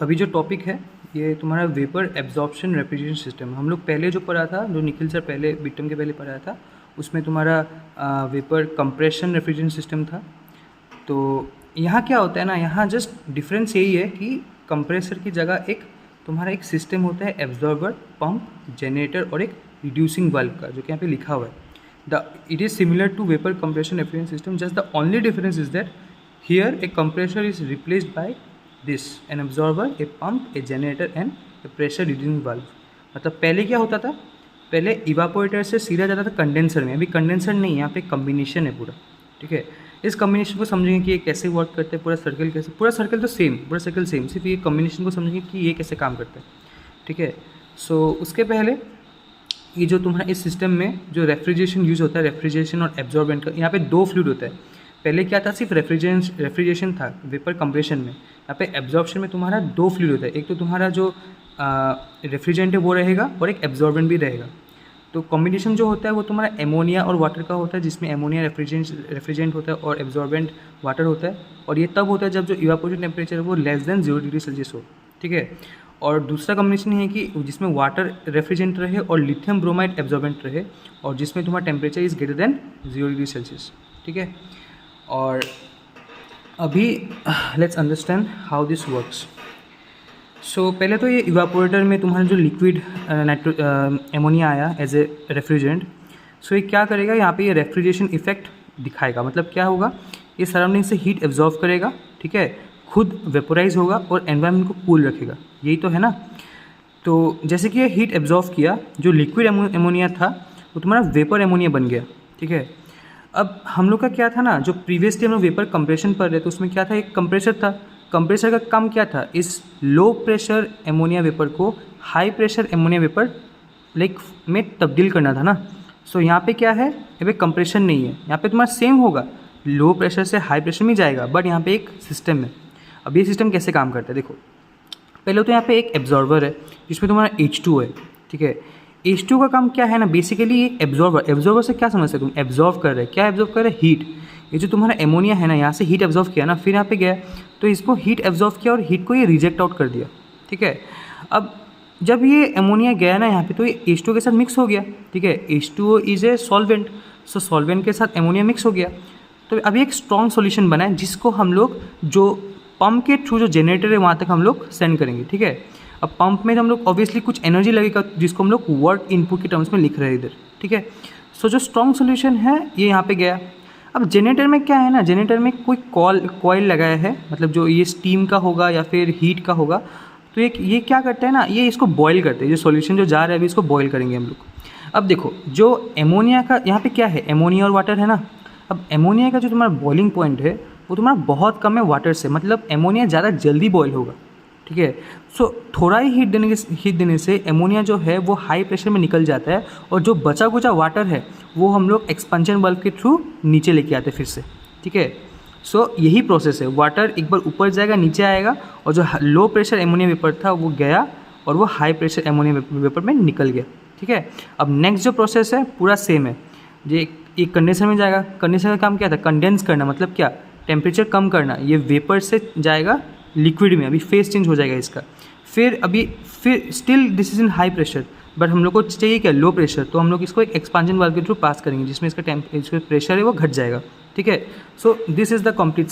अभी जो टॉपिक है ये तुम्हारा वेपर एब्जॉर्प्शन रेफ्रिजरेशन सिस्टम। हम लोग पहले जो पढ़ा था, जो निखिल सर पहले बीटम के पहले पढ़ाया था, उसमें तुम्हारा वेपर कंप्रेशन रेफ्रिजरेशन सिस्टम था। तो यहाँ क्या होता है ना, यहाँ जस्ट डिफरेंस यही है कि कंप्रेसर की जगह एक तुम्हारा एक सिस्टम होता है एब्जॉर्बर, पंप, जनरेटर और एक रिड्यूसिंग वाल्व का, जो कि यहाँ पे लिखा हुआ है। It is similar to vapor compression refrigeration system, just the only difference is that here a compressor is replaced by this, an absorber, a pump, a generator and a pressure reducing valve। मतलब पहले क्या होता था, पहले evaporator से सीधा जाता था कंडेंसर में। अभी कंडेंसर नहीं है, यहाँ पे कम्बिनेशन है पूरा। ठीक है, इस कम्बिनेशन को समझेंगे कि ये कैसे वर्क करते हैं, पूरा सर्कल कैसे, पूरा सर्कल तो सेम, पूरा सर्कल सेम, सिर्फ ये कम्बिनेशन को समझेंगे कि ये कैसे काम करता है। ठीक है, उसके पहले ये जो तुम्हारा इस सिस्टम में जो रेफ्रिजरेशन यूज़ होता है, रेफ्रिजरेशन और एब्जॉर्बेंट का, यहाँ पे दो फ्लूइड होता है। पहले क्या था, सिर्फ रेफ्रिजरेशन था वेपर कंप्रेशन में। यहाँ पे एब्जॉर्प्शन में तुम्हारा दो फ्लूइड होता है, एक तो तुम्हारा जो रेफ्रिजरेंट है वो रहेगा और एक एब्जॉर्बेंट भी रहेगा। तो कॉम्बिनेशन जो होता है वो तुम्हारा एमोनिया और वाटर का होता है, जिसमें एमोनिया रेफ्रिजरेंट होता है और एब्जॉर्बेंट वाटर होता है। और ये तब होता है जब जो इवापोरेशन टेम्परेचर है वो लेस देन 0 डिग्री सेल्सियस हो। ठीक है, और दूसरा कॉम्बिनेशन है कि जिसमें वाटर रेफ्रिजरेंट रहे और लिथियम ब्रोमाइड एब्जॉर्बेंट रहे, और जिसमें तुम्हारा temperature is greater than 0 degree Celsius. ठीक है, और अभी let's understand how this works. पहले तो ये इवापोरेटर में तुम्हारा जो लिक्विड एमोनिया आया एज ए रेफ्रिजरेंट, ये क्या करेगा, यहाँ पे ये रेफ्रिजरेशन इफेक्ट दिखाएगा। मतलब क्या होगा, ये सराउंडिंग से हीट एब्जॉर्व करेगा, ठीक है, खुद वेपोराइज होगा और एनवायरनमेंट को कूल रखेगा। यही तो है ना। तो जैसे कि ये हीट एब्जॉर्व किया, जो लिक्विड एमोनिया था वो तुम्हारा वेपर एमोनिया बन गया। ठीक है, अब हम लोग का क्या था ना, जो प्रीवियसली हम लोग वेपर कंप्रेशन पढ़ रहे थे, उसमें क्या था, एक कंप्रेसर था। कंप्रेसर का काम क्या था, इस लो प्रेशर एमोनिया वेपर को हाई प्रेशर एमोनिया वेपर में तब्दील करना था ना। यहाँ पे क्या है, यहाँ पे कंप्रेशन नहीं है, यहाँ पे तुम्हारा सेम होगा, लो प्रेशर से हाई प्रेशर में जाएगा, बट यहाँ पे एक सिस्टम है। अब ये सिस्टम कैसे काम करता है देखो। पहले तो यहाँ पे एक एब्जॉर्बर है जिसमें तुम्हारा H2 है। ठीक है, H2 का काम क्या है ना, बेसिकली एक एब्जॉर्बर से क्या समझते हो तुम, एब्जॉर्व कर रहे हैं, क्या एब्जॉर्व कर रहे हैं, हीट। ये जो तुम्हारा एमोनिया है ना, यहाँ से हीट एब्जॉर्व किया ना, फिर यहाँ पे गया तो इसको हीट एब्जॉर्व किया और हीट को ये रिजेक्ट आउट कर दिया। ठीक है, अब जब ये एमोनिया गया ना यहाँ पे, तो ये H2 के साथ मिक्स हो गया। ठीक है, H2O is a solvent, solvent के साथ एमोनिया मिक्स हो गया। तो अभी एक स्ट्रॉन्ग सॉल्यूशन बना है, जिसको हम लोग जो पंप के थ्रू जो जनरेटर है वहाँ तक हम लोग सेंड करेंगे। ठीक है, अब पंप में हम लोग ऑब्वियसली कुछ एनर्जी लगेगा, जिसको हम लोग वर्क इनपुट के टर्म्स में लिख रहे हैं इधर। ठीक है, जो स्ट्रॉन्ग सॉल्यूशन है ये यहाँ पे गया। अब जनरेटर में क्या है ना, जनरेटर में कोई कॉइल लगाया है, मतलब जो ये स्टीम का होगा या फिर हीट का होगा। तो ये क्या करता है ना, ये इसको बॉयल करते हैं, जो सॉल्यूशन जो जा रहा है अभी इसको बॉयल करेंगे हम लोग। अब देखो, जो एमोनिया का यहाँ पे क्या है, एमोनिया और वाटर है ना। अब एमोनिया का जो तुम्हारा बॉइलिंग पॉइंट है वो तुम्हारा बहुत कम है वाटर से, मतलब एमोनिया ज़्यादा जल्दी बॉयल होगा। ठीक है, थोड़ा ही हीट देने से एमोनिया जो है वो हाई प्रेशर में निकल जाता है, और जो बचा कुचा वाटर है वो हम लोग एक्सपेंशन वाल्व के थ्रू नीचे लेके आते हैं फिर से। ठीक है, यही प्रोसेस है, वाटर एक बार ऊपर जाएगा, नीचे आएगा, और जो लो प्रेशर एमोनिया वेपर था वो गया और वो हाई प्रेशर एमोनिया वेपर में निकल गया। ठीक है, अब नेक्स्ट जो प्रोसेस है पूरा सेम है। ये एक कंडेंसर में जाएगा, कंडेंसर का काम क्या था, कंडेंस करना, मतलब क्या, टेम्परेचर कम करना। ये वेपर से जाएगा लिक्विड में, अभी फेस चेंज हो जाएगा इसका। फिर still this is in high pressure, but हम लोग को चाहिए क्या, लो प्रेशर। तो हम लोग इसको एक एक्सपांशन वाल्व के थ्रू पास करेंगे, जिसमें इसका प्रेशर है वो घट जाएगा। ठीक है, this is the complete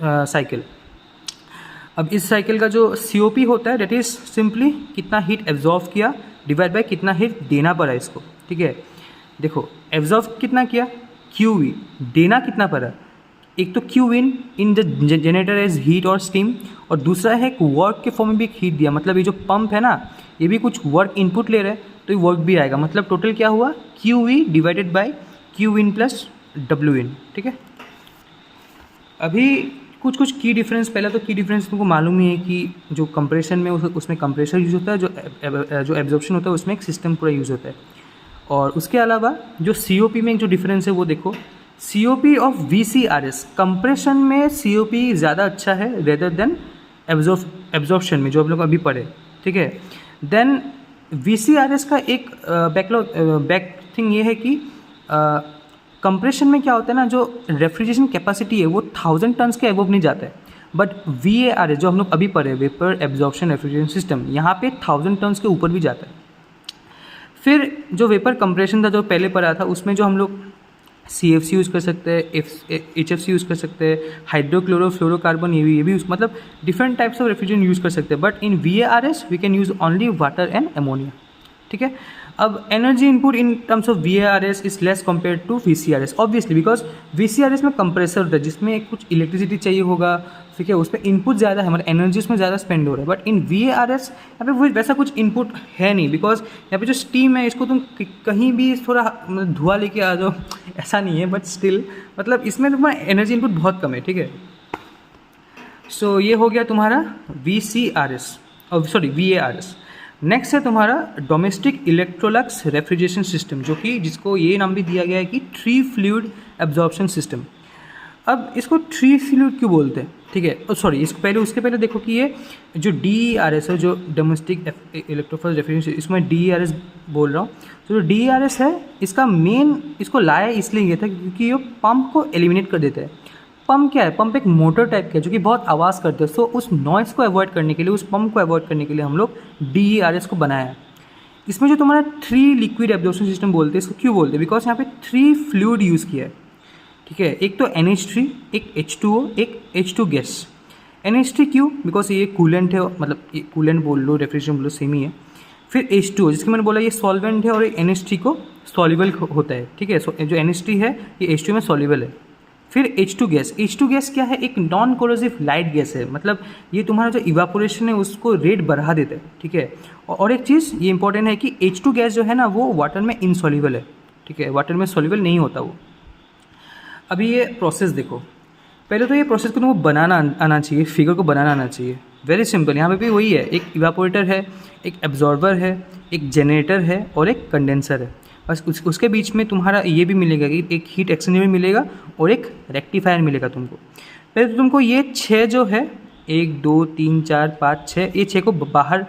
cycle. अब इस साइकिल का जो COP होता है, डेट इज सिंपली कितना हीट एब्जॉर्व किया डिवाइड बाय कितना हीट देना पड़ा इसको। ठीक है, देखो एब्जॉर्व कितना किया, QV, देना कितना पड़ा, एक तो Q in the generator as heat और स्टीम, और दूसरा है वर्क के फॉर्म में भी एक हीट दिया। मतलब ये जो पंप है ना, ये भी कुछ वर्क इनपुट ले रहा है, तो ये वर्क भी आएगा। मतलब टोटल क्या हुआ, QV divided by Q plus W। ठीक है, अभी कुछ की डिफरेंस, पहले तो की डिफरेंस तुमको मालूम ही है कि जो कंप्रेशन में उसमें कंप्रेसर यूज़ होता है, जो एब्जॉर्प्शन होता है उसमें एक सिस्टम पूरा यूज़ होता है। और उसके अलावा जो COP में जो डिफरेंस है वो देखो, COP ऑफ VCRS, कंप्रेशन में COP ज़्यादा अच्छा है रेदर देन एब्जॉर्प्शन में, जो हम लोग अभी पढ़े। ठीक है, देन VCRS का एक बैक थिंग ये है कि कंप्रेशन में क्या होता है ना, जो रेफ्रिजरेशन कैपेसिटी है वो 1000 टन्स के अबव नहीं जाता है, बट VARS जो हम लोग अभी पढ़े, वेपर एब्जॉर्प्शन रेफ्रिजरेशन सिस्टम, यहाँ पे 1000 टन्स के ऊपर भी जाता है। फिर जो वेपर कंप्रेशन था जो पहले पढ़ा था, उसमें जो हम लोग CFC यूज़ कर सकते हैं, HFC यूज़ कर सकते हैं, हाइड्रोक्लोरोफ्लोरोकार्बन, ये भी मतलब different types of refrigerant use कर सकते हैं। But in VARS we can use only water and ammonia, ठीक है। अब energy input in terms of VARS is less compare to VCRS, obviously because VCRS में कंप्रेसर होता है जिसमें कुछ इलेक्ट्रिसिटी चाहिए होगा, ठीक है, उस पर इनपुट ज़्यादा है, मतलब एनर्जी उसमें ज़्यादा स्पेंड हो रहा है। बट इन VARS यहाँ पे वो वैसा कुछ इनपुट है नहीं, बिकॉज यहाँ पे जो स्टीम है इसको तुम कहीं भी थोड़ा धुआं लेके आ जाओ, ऐसा नहीं है, बट स्टिल मतलब इसमें तुम्हारा एनर्जी इनपुट बहुत कम है, ठीक है। सो ये हो गया तुम्हारा VCRS, सॉरी VARS। नेक्स्ट है तुम्हारा डोमेस्टिक इलेक्ट्रोलक्स रेफ्रिजरेशन सिस्टम, जो कि जिसको ये नाम भी दिया गया है कि ट्री फ्लूइड एब्जॉर्प्शन सिस्टम। अब इसको ट्री फ्लूइड क्यों बोलते हैं, ठीक है, सॉरी इसको पहले उसके पहले देखो कि ये जो DERS है, जो डोमेस्टिक इलेक्ट्रोलक्स रेफ्रिजरेशन, इसमें DERS बोल रहा हूँ। तो जो DERS है इसका मेन, इसको लाया इसलिए ये था क्योंकि ये पंप को एलिमिनेट कर देता है। पंप क्या है, पंप एक मोटर टाइप का है जो कि बहुत आवाज़ करते हैं। सो उस नॉइज़ को अवॉइड करने के लिए, उस पंप को अवॉइड करने के लिए हम लोग DERS को बनाया है। इसमें जो तुम्हारा 3 लिक्विड एब्जॉर्प्शन सिस्टम बोलते हैं, इसको क्यों बोलते हैं, बिकॉज यहाँ पे 3 फ्लूइड यूज़ किया है, ठीक है। एक तो NH3, एक H2O, एक H2 गैस। NH3 क्यों, बिकॉज ये कूलेंट है, मतलब ये कूलेंट बोल लो, रेफ्रिजरेशन बोल लो, सेम ही है। फिर H2O, जिसकी मैंने बोला ये सॉल्वेंट है और ये NH3 को सॉल्युबल होता है, ठीक है। जो NH3 है ये H2 में सॉल्युबल है। फिर H2 गैस, H2 गैस क्या है, एक नॉन कोरोसिव लाइट गैस है, मतलब ये तुम्हारा जो इवापोरेशन है उसको रेट बढ़ा देता है, ठीक है। और एक चीज़ ये इंपॉर्टेंट है कि H2 गैस जो है ना वो वाटर में इनसॉल्युबल है, ठीक है, वाटर में सॉल्युबल नहीं होता वो। अभी ये प्रोसेस देखो, पहले तो ये प्रोसेस को तुमको बनाना आना चाहिए, फिगर को बनाना आना चाहिए। वेरी सिंपल, यहाँ पे भी वही है, एक इवापोरेटर है, एक एब्जॉर्बर है, एक जनरेटर है और एक कंडेंसर है। बस उसके बीच में तुम्हारा ये भी मिलेगा कि एक हीट एक्सचेंजर भी मिलेगा और एक रेक्टिफायर मिलेगा तुमको। पहले तो तुमको ये 6 जो है, 1 2 3 4 5 6, ये 6 को बाहर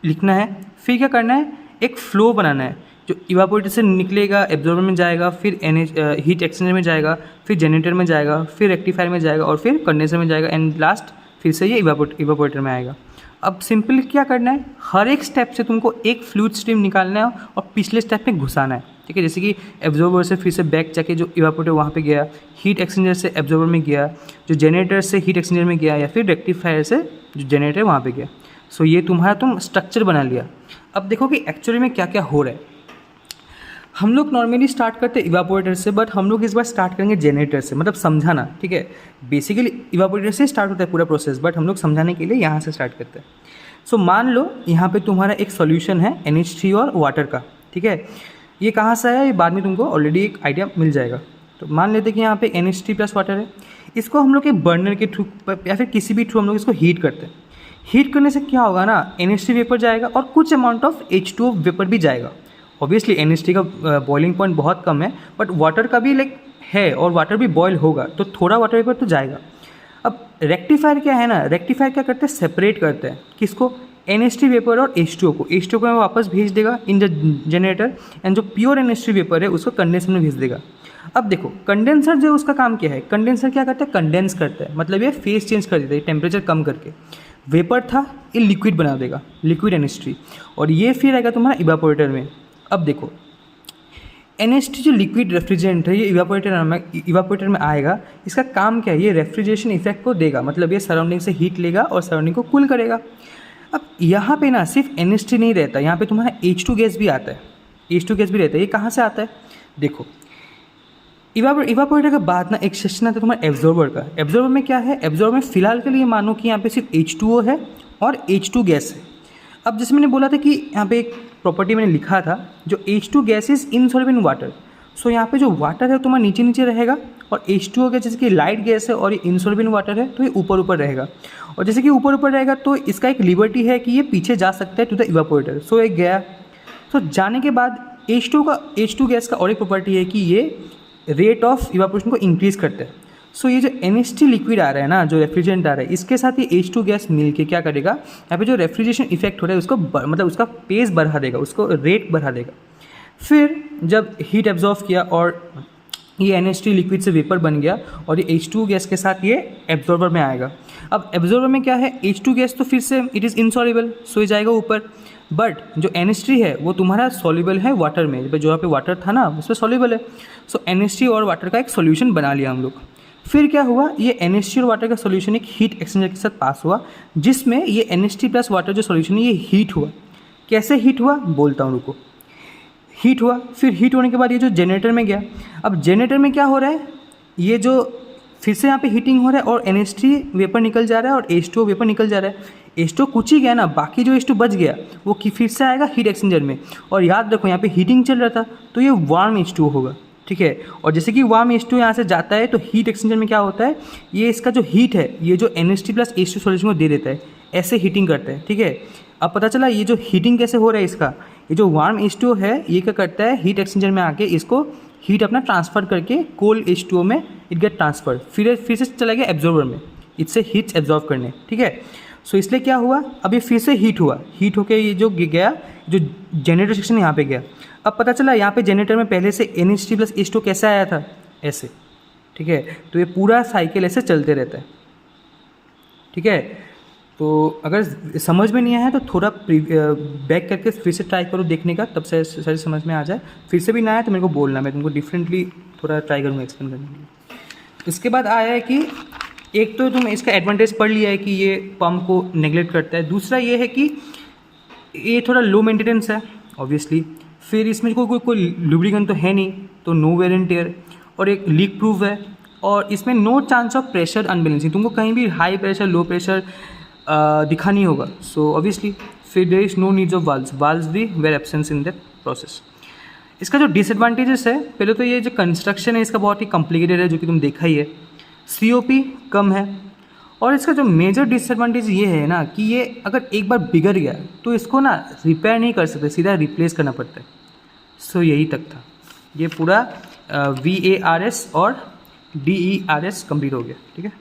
लिखना है। फिर क्या करना है, एक फ्लो बनाना है, जो इवापोरेटर से निकलेगा, एब्जॉर्बर में जाएगा, फिर हीट एक्सचेंजर में जाएगा, फिर जनरेटर में जाएगा, फिर रेक्टिफायर में जाएगा और फिर कंडेंसर में जाएगा, एंड लास्ट फिर से ये इवापोरेटर में आएगा। अब सिंपल क्या करना है, हर एक स्टेप से तुमको एक फ्लूइड स्ट्रीम निकालना है और पिछले स्टेप में घुसाना है, ठीक है। जैसे कि एब्जॉर्बर से फिर से बैक जाके जो इवापोरेटर वहाँ पे गया, हीट एक्सचेंजर से एब्जॉर्बर में गया, जो जनरेटर से हीट एक्सचेंजर में गया, या फिर रेक्टिफायर से जो जनरेटर वहाँ पे गया। सो ये तुम्हारा तुम स्ट्रक्चर बना लिया। अब देखो कि एक्चुअली में क्या क्या हो रहा है। हम लोग नॉर्मली स्टार्ट करते हैं इवापोरेटर से, बट हम लोग इस बार स्टार्ट करेंगे जनरेटर से, मतलब समझाना, ठीक है। बेसिकली इवापोरेटर से स्टार्ट होता है पूरा प्रोसेस, बट हम लोग समझाने के लिए यहाँ से स्टार्ट करते हैं। सो मान लो यहाँ पे तुम्हारा एक सॉल्यूशन है NH3 और वाटर का, ठीक है। ये कहाँ से आया, ये बाद में तुमको ऑलरेडी एक आइडिया मिल जाएगा। तो मान लेते हैं कि यहाँ पे NH3 प्लस वाटर है, इसको हम लोग एक बर्नर के थ्रू या फिर किसी भी थ्रू हम लोग इसको हीट करते हैं। हीट करने से क्या होगा ना, NH3 वेपर जाएगा और कुछ अमाउंट ऑफ H2O वेपर भी जाएगा। ऑब्वियसली NH3 का बॉइलिंग पॉइंट बहुत कम है, बट वाटर का भी लाइक है और वाटर भी बॉयल होगा, तो थोड़ा वाटर वेपर तो जाएगा। अब रेक्टिफायर क्या है ना, रेक्टिफायर क्या करते हैं, सेपरेट करते हैं किसको, NH3 वेपर और H2O को। H2O को वापस भेज देगा इन द जनरेटर, एंड जो प्योर NH3 वेपर है उसको कंडेंसर में भेज देगा। अब देखो कंडेंसर जो उसका काम क्या है, कंडेंसर क्या करता है, कंडेंस करता है, मतलब ये फेस चेंज कर देता है, टेम्परेचर कम करके। वेपर था ये लिक्विड बना देगा, लिक्विड NH3, और ये फिर आएगा तुम्हारा इवापोरेटर में। अब देखो NH3 जो लिक्विड रेफ्रिजरेंट है ये इवापोरेटर में आएगा। इसका काम क्या है, ये रेफ्रिजरेशन इफेक्ट को देगा, मतलब ये सराउंडिंग से हीट लेगा और सराउंडिंग को कूल करेगा। अब यहाँ पे ना सिर्फ NH3 नहीं रहता, यहाँ पे तुम्हारा H2 गैस भी आता है, H2 गैस भी रहता है। ये कहाँ से आता है, देखो इवापोरेटर के बाद ना एक सेक्शन आता है तुम्हारा एब्जॉर्बर का। एब्जॉर्बर में क्या है, एब्जॉर्बर में फिलहाल के लिए मानो कि यहाँ पे सिर्फ H2O है और H2 गैस है। अब जैसे मैंने बोला था कि यहाँ पे एक प्रॉपर्टी मैंने लिखा था, जो H2 gas is insoluble in water. So यहाँ पे जो वाटर है तुम्हारा नीचे नीचे रहेगा, और H2O गैस जैसे कि लाइट गैस है और ये इनसॉल्युबल इन वाटर है, तो ये ऊपर ऊपर रहेगा। और जैसे कि ऊपर ऊपर रहेगा तो इसका एक लिबर्टी है कि ये पीछे जा सकता है टू द इवापोरेटर। सो ये गया, तो जाने के बाद H2 गैस का और एक प्रॉपर्टी है कि ये रेट ऑफ इवापोरेशन को इंक्रीज़ करता है। सो ये जो NH3 लिक्विड आ रहा है ना, जो रेफ्रिजरेंट आ रहा है, इसके साथ ये H2 गैस मिल के क्या करेगा, यहाँ पे जो रेफ्रिजरेशन इफेक्ट हो रहा है उसको मतलब उसका पेस बढ़ा देगा, उसको रेट बढ़ा देगा। फिर जब हीट एब्जॉर्ब किया और ये NH3 लिक्विड से वेपर बन गया और ये H2 गैस के साथ ये एब्जॉर्बर में आएगा। अब एब्जॉर्बर में क्या है, H2 गैस तो फिर से इट इज़ इनसॉल्युबल, सो जाएगा ऊपर, बट जो NH3 है वो तुम्हारा सॉल्युबल है वाटर में, जो यहाँ पे वाटर था ना उसमें सॉल्युबल है। सो NH3 और वाटर का एक सॉल्यूशन बना लिया हम लोग। फिर क्या हुआ, ये NH3 और वाटर का सॉल्यूशन एक हीट एक्सचेंजर के साथ पास हुआ, जिसमें ये NH3 प्लस वाटर जो सॉल्यूशन है ये हीट हुआ। कैसे हीट हुआ बोलता हूँ, रुको। हीट हुआ, फिर हीट होने के बाद ये जो जनरेटर में गया। अब जनरेटर में क्या हो रहा है, ये जो फिर से यहाँ पे हीटिंग हो रहा है और NH3 वेपर निकल जा रहा है और H2O वेपर निकल जा रहा है। H2O कुछ ही गया ना, बाकी जो H2 बच गया वो फिर से आएगा हीट एक्सचेंजर में। और याद रखो यहाँ पे हीटिंग चल रहा था तो ये वार्म H2O होगा, ठीक है। और जैसे कि वार्म H2O यहाँ से जाता है तो हीट एक्सचेंजर में क्या होता है, ये इसका जो हीट है ये जो NH3 प्लस H2 सॉल्यूशन को दे देता है, ऐसे हीटिंग करता है, ठीक है। अब पता चला ये जो हीटिंग कैसे हो रहा है इसका, ये जो वार्म H2O है ये क्या करता है, हीट एक्सचेंजर में आके इसको हीट अपना ट्रांसफ़र करके कोल्ड H2O में इट गेट ट्रांसफर, फिर से चला गया एब्जॉर्बर में इससे हीट एब्जॉर्व करने, ठीक है। सो इसलिए क्या हुआ, अब ये फिर से हीट हुआ, हीट होके ये जो गया जो जनरेटर सेक्शन यहाँ पे गया। अब पता चला यहाँ पे जनरेटर में पहले से NH3 प्लस H2O कैसे आया था, ऐसे, ठीक है। तो ये पूरा साइकिल ऐसे चलते रहता है, ठीक है। तो अगर समझ में नहीं आया तो थोड़ा बैक करके फिर से ट्राई करो देखने का, तब से सारी समझ में आ जाए। फिर से भी ना आया तो मेरे को बोलना, मैं तुमको डिफरेंटली थोड़ा ट्राई करूँगा एक्सप्लेन करने के लिए। इसके बाद आया है कि एक तो तुम इसका एडवांटेज पढ़ लिया है कि ये पंप को नेगलेक्ट करता है, दूसरा ये है कि ये थोड़ा लो मेंटेनेंस है ऑब्वियसली, फिर इसमें कोई लुब्रिकेंट तो है नहीं, तो नो वेयर एंड टेयर, और एक लीक प्रूफ है, और इसमें no chance of pressure unbalancing, तुमको कहीं भी हाई प्रेशर लो प्रेशर दिखा नहीं होगा। सो ऑब्वियसली फिर there is no needs of valves भी were absence in that process. इसका जो डिसएडवांटेजेस है, पहले तो ये जो कंस्ट्रक्शन है इसका बहुत ही कॉम्प्लिकेटेड है, जो कि तुम देखा ही है, COP कम है, और इसका जो मेजर डिसएडवांटेज ये है ना कि ये अगर एक बार बिगड़ गया तो इसको ना रिपेयर नहीं कर सकते, सीधा रिप्लेस करना पड़ता है। सो यही तक था, ये पूरा VARS और DERS कंप्लीट हो गया, ठीक है।